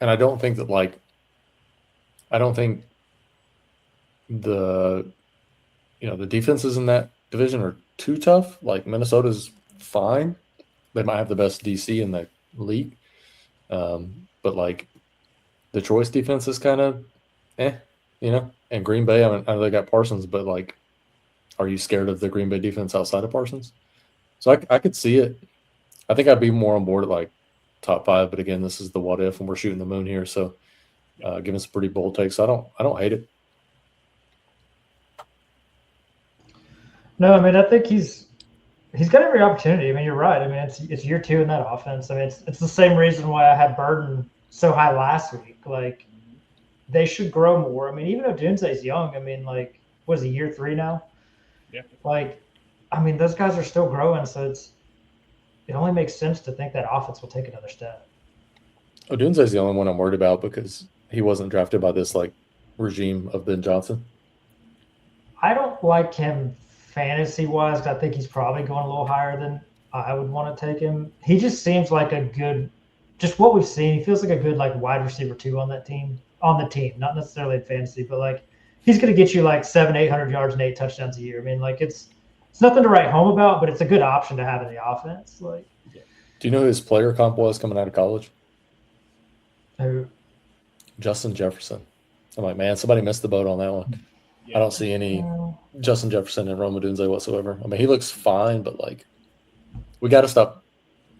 I don't think that the defenses in that division are too tough. Like Minnesota's fine. They might have the best DC in the league. But like Detroit's defense is kind of and Green Bay, I know they got Parsons, but like, are you scared of the Green Bay defense outside of Parsons? So I could see it. I think I'd be more on board at like top 5, but again, this is the what if, and we're shooting the moon here. So giving some pretty bold takes. I don't hate it. No, I mean, I think he's got every opportunity. I mean, you're right. I mean, it's year 2 in that offense. I mean, it's the same reason why I had Burton so high last week. Like, they should grow more. I mean, even if Dunze's young, I mean, like, what is he, year 3 now? Yeah. Like, I mean, those guys are still growing, so it only makes sense to think that offense will take another step. Dunze's the only one I'm worried about because he wasn't drafted by this like regime of Ben Johnson. I don't like him fantasy-wise because I think he's probably going a little higher than I would want to take him. He just seems like a good, just what we've seen, he feels like a good like wide receiver 2 on the team, not necessarily in fantasy, but like he's going to get you like 700-800 yards and 8 touchdowns a year. I mean, like it's nothing to write home about, but it's a good option to have in the offense. Like, do you know who his player comp was coming out of college? Who? Justin Jefferson. I'm like, man, somebody missed the boat on that one. Yeah. I don't see any Justin Jefferson and Rome Odunze whatsoever. I mean, he looks fine, but like, we got to stop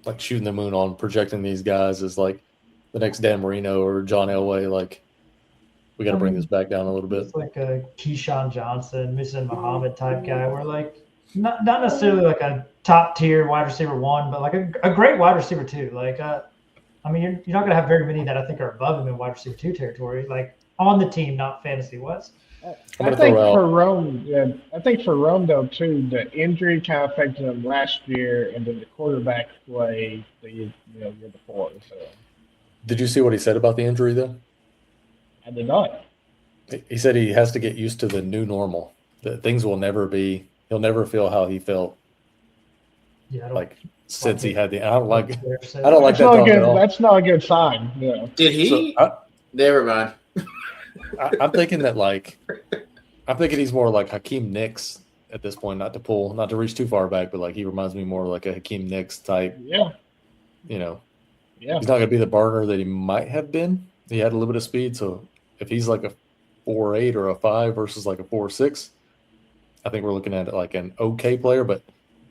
like shooting the moon on projecting these guys as like the next Dan Marino or John Elway. Like, we got to bring this back down a little bit. It's like a Keyshawn Johnson, Muhsin Muhammad type guy. Where like not necessarily like a top tier wide receiver 1, but like a great wide receiver 2. Like, I mean, you're not going to have very many that I think are above him in wide receiver 2 territory, like on the team, not fantasy-wise. I think for Rome, though, too, the injury kind of affected him last year, and then the quarterback play the year before. So. Did you see what he said about the injury, though? I did not. He said he has to get used to the new normal. That things will never be. He'll never feel how he felt Yeah, I don't like since he had the. I don't like like. Bear said. I don't like That's that not a talk at good. all. That's not a good sign. Yeah. Did he? So Never mind. I'm thinking that I'm thinking he's more like Hakeem Nicks at this point. Not to reach too far back, but like he reminds me more like a Hakeem Nicks type. Yeah. You know, Yeah. he's not going to be the burner that he might have been. He had a little bit of speed, so if he's like a 4.8 or a 5 versus like a 4.6, I think we're looking at like an okay player. But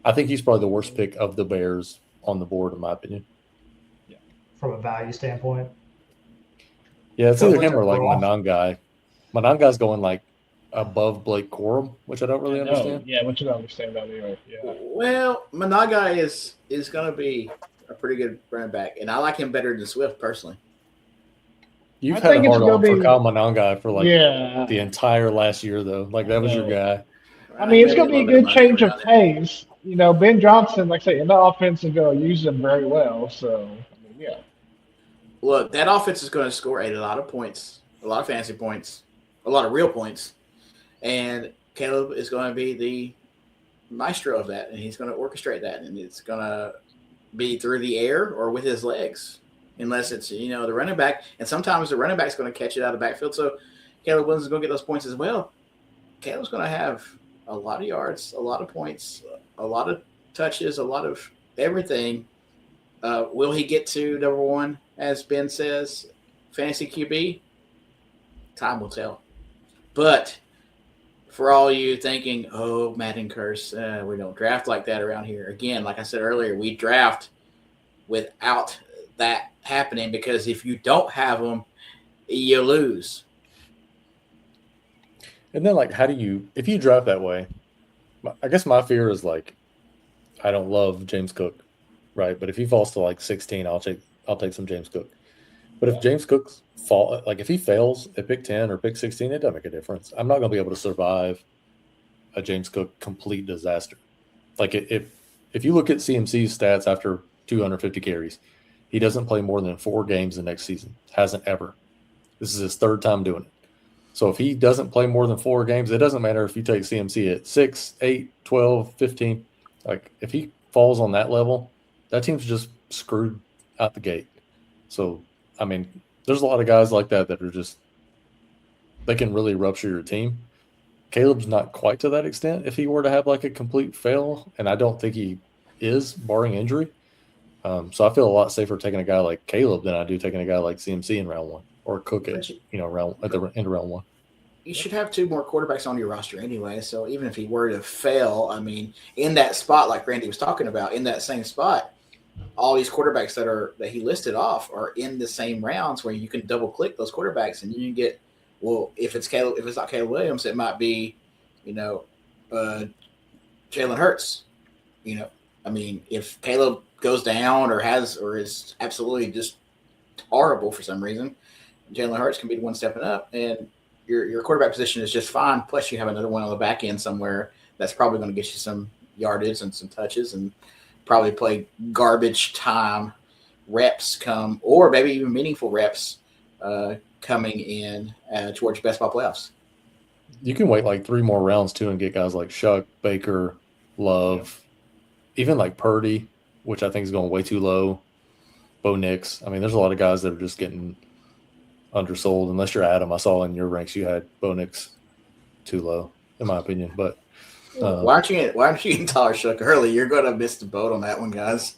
I think he's probably the worst pick of the Bears on the board, in my opinion. From a value standpoint. Yeah, it's So either what's him or our like draw? Monangai. Monangai's going like above Blake Corum, which I don't really understand. Yeah, but you don't understand that anyway. Yeah. Well, Managai is going to be a pretty good running back, and I like him better than Swift personally. You've I had a think it's hard gonna on for be- Kyle Monangai for like Yeah. the entire last year, though. Like that was your guy. I mean, it's going to be a good change of money. pace. You know, Ben Johnson, like I say, in the offense is going to use them very well. So, I mean, yeah. Look, that offense is going to score a lot of points, a lot of fantasy points, a lot of real points, and Caleb is going to be the maestro of that, and he's going to orchestrate that, and it's going to be through the air or with his legs, unless it's the running back, and sometimes the running back's going to catch it out of the backfield. So Caleb Williams is going to get those points as well. Caleb's going to have a lot of yards, a lot of points, a lot of touches, a lot of everything. Will he get to number one, as Ben says, fantasy QB? Time will tell. But for all you thinking, oh, Madden curse, we don't draft like that around here. Again, like I said earlier, we draft without that happening because if you don't have them, you lose. And then, like, if you draft that way, I guess my fear is like, I don't love James Cook, right? But if he falls to like 16, I'll take some James Cook. But if James Cook's if he fails at pick 10 or pick 16, it doesn't make a difference. I'm not going to be able to survive a James Cook complete disaster. Like if you look at CMC's stats after 250 carries, he doesn't play more than 4 games the next season. Hasn't ever. This is his 3rd time doing it. So if he doesn't play more than 4 games, it doesn't matter if you take CMC at 6, 8, 12, 15. Like if he falls on that level, that team's just screwed out the gate. So, I mean, there's a lot of guys like that are just – they can really rupture your team. Caleb's not quite to that extent if he were to have like a complete fail, and I don't think he is, barring injury. So I feel a lot safer taking a guy like Caleb than I do taking a guy like CMC in round 1 or Cook at the end of round 1. You should have 2 more quarterbacks on your roster anyway. So even if he were to fail, I mean, in that spot, like Randy was talking about, in that same spot, all these quarterbacks that he listed off are in the same rounds where you can double click those quarterbacks and you can get, well, if it's not Caleb Williams, it might be, Jalen Hurts. I mean, if Caleb goes down or is absolutely just horrible for some reason, Jalen Hurts can be the one stepping up, and your quarterback position is just fine. Plus, you have another one on the back end somewhere that's probably going to get you some yardage and some touches, and probably play garbage time reps or maybe even meaningful reps coming in towards best ball playoffs. You can wait like 3 more rounds too and get guys like Shuck, Baker, Love, even like Purdy, which I think is going way too low. Bo Nix. I mean, there's a lot of guys that are just getting undersold. Unless you're Adam, I saw in your ranks you had Bo Nix too low, in my opinion. But why aren't you getting Tyler Shuck early? You're going to miss the boat on that one, guys.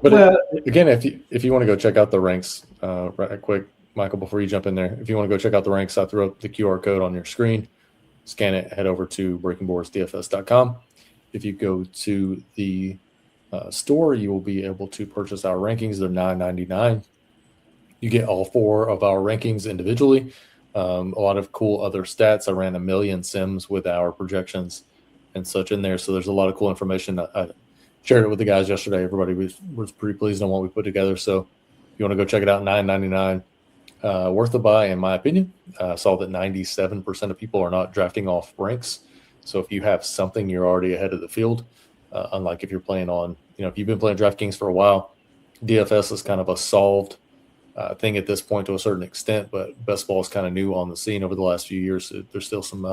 But again, if you want to go check out the ranks, right quick, Michael, before you jump in there, if you want to go check out the ranks, I threw up the QR code on your screen. Scan it, head over to breakingboardsdfs.com. If you go to the store, you will be able to purchase our rankings. They're $9.99. You get all 4 of our rankings individually. A lot of cool other stats. I ran 1 million sims with our projections and such in there. So there's a lot of cool information. I shared it with the guys yesterday. Everybody was pretty pleased on what we put together. So if you want to go check it out, $9.99. Worth a buy, in my opinion. Saw that 97% of people are not drafting off ranks. So if you have something, you're already ahead of the field. Unlike if you're playing on, if you've been playing DraftKings for a while, DFS is kind of a solved thing at this point to a certain extent, but best ball is kind of new on the scene over the last few years. So there's still some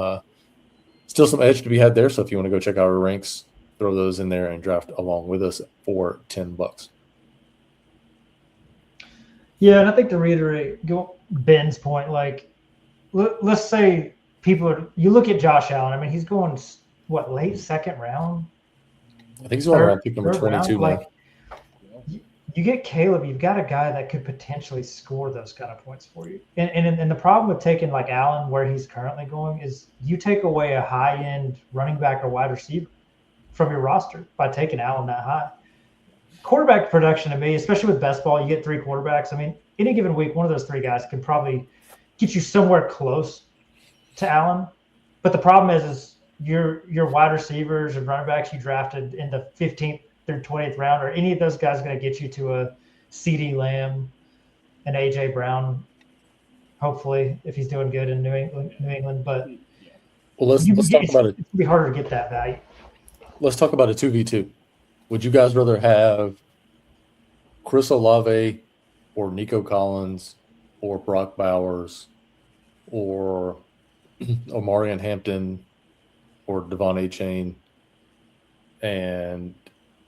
edge to be had there. So if you want to go check out our ranks, throw those in there and draft along with us for $10. Yeah, and I think to reiterate Ben's point, like let's say you look at Josh Allen. I mean, he's going late second round. I think he's going around pick number 22 now. Like, you get Caleb, you've got a guy that could potentially score those kind of points for you. And the problem with taking like Allen where he's currently going is you take away a high-end running back or wide receiver from your roster by taking Allen that high. Quarterback production to me, especially with best ball, you get 3 quarterbacks. I mean, any given week, one of those 3 guys can probably get you somewhere close to Allen. But the problem is your wide receivers and running backs you drafted in the 15th through 20th round, or any of those guys going to get you to a CeeDee Lamb and A.J. Brown, hopefully, if he's doing good in New England. But let's talk about it. It's going to be harder to get that value. Let's talk about a 2v2. Would you guys rather have Chris Olave or Nico Collins or Brock Bowers or Omarion Hampton or Devon Achane and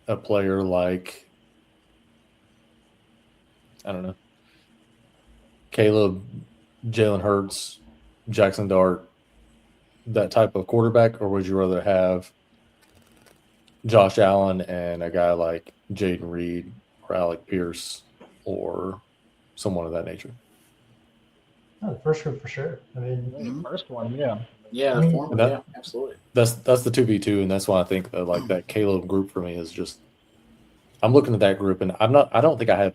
a player like, I don't know, Caleb, Jalen Hurts, Jackson Dart, that type of quarterback? Or would you rather have Josh Allen and a guy like Jaden Reed or Alec Pierce or someone of that nature? Oh, the first group for sure. I mean, the first one, yeah. Yeah, the former, yeah, absolutely. That's the 2v2, and that's why I think that like that Caleb group for me is just. I'm looking at that group, and I don't think I have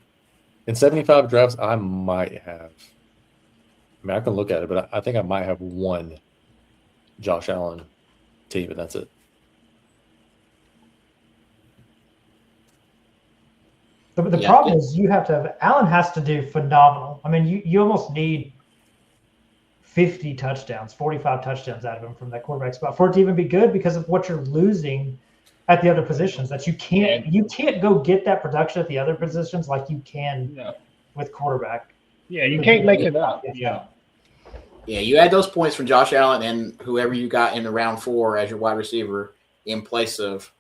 in 75 drafts. I might have. I mean, I can look at it, but I think I might have one Josh Allen team, and that's it. The problem is you have to have Allen has to do phenomenal. I mean, you almost need 50 touchdowns, 45 touchdowns out of him from that quarterback spot for it to even be good because of what you're losing at the other positions. That you can't go get that production at the other positions like you can with quarterback. Yeah, you can't make it up. Yeah. Yeah, you add those points from Josh Allen and whoever you got in the round 4 as your wide receiver in place of,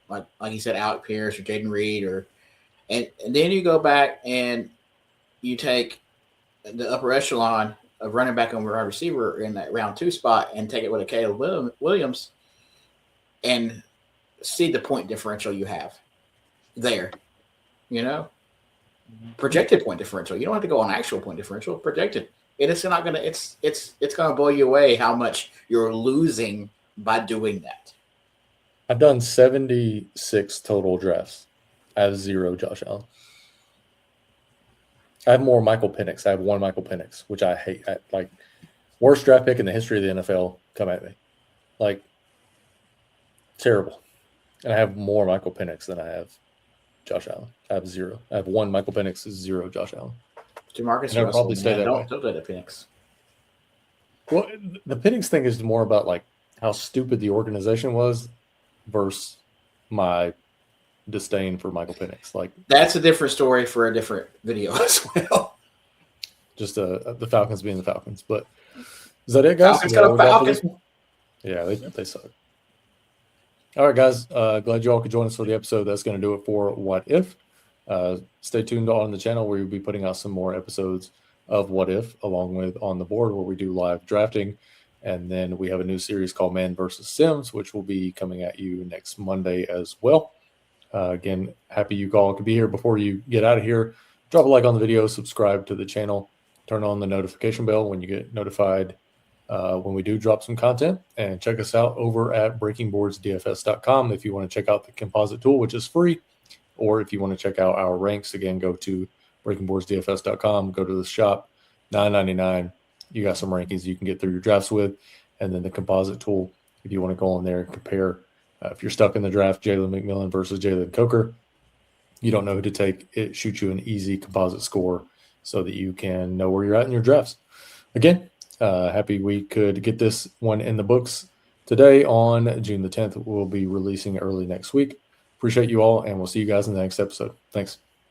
like you said, Alec Pierce or Jaden Reed, and then you go back and you take the upper echelon of running back and wide receiver in that round 2 spot and take it with a Caleb Williams and see the point differential you have there. Projected point differential. You don't have to go on actual point differential. Projected. It's not gonna. It's gonna blow you away how much you're losing by doing that. I've done 76 total drafts. I have 0 Josh Allen. I have more Michael Penix. I have 1 Michael Penix, which I hate. Worst draft pick in the history of the NFL. Come at me. Terrible. And I have more Michael Penix than I have Josh Allen. I have 0. I have 1 Michael Penix, 0 Josh Allen. Jamarcus Russell, probably stay that way. Don't do that, Penix. Well, the Penix thing is more about how stupid the organization was versus my disdain for Michael Penix. That's a different story for a different video as well. Just the Falcons being the Falcons. But is that it, guys? Falcons got a Falcon. Yeah, they suck. All right, guys. Glad you all could join us for the episode. That's going to do it for What If. Stay tuned on the channel where we'll be putting out some more episodes of What If, along with On the Board, where we do live drafting. And then we have a new series called Man vs. Sims, which will be coming at you next Monday as well. Again, happy you all could be here. Before you get out of here, drop a like on the video, subscribe to the channel, turn on the notification bell when you get notified when we do drop some content, and check us out over at breakingboardsdfs.com if you want to check out the composite tool, which is free, or if you want to check out our ranks, again, go to breakingboardsdfs.com, go to the shop, $9.99. You got some rankings you can get through your drafts with, and then the composite tool, if you want to go on there and compare. If you're stuck in the draft, Jalen McMillan versus Jalen Coker, you don't know who to take, it shoots you an easy composite score so that you can know where you're at in your drafts. Again, happy we could get this one in the books today on June the 10th. We'll be releasing early next week. Appreciate you all, and we'll see you guys in the next episode. Thanks.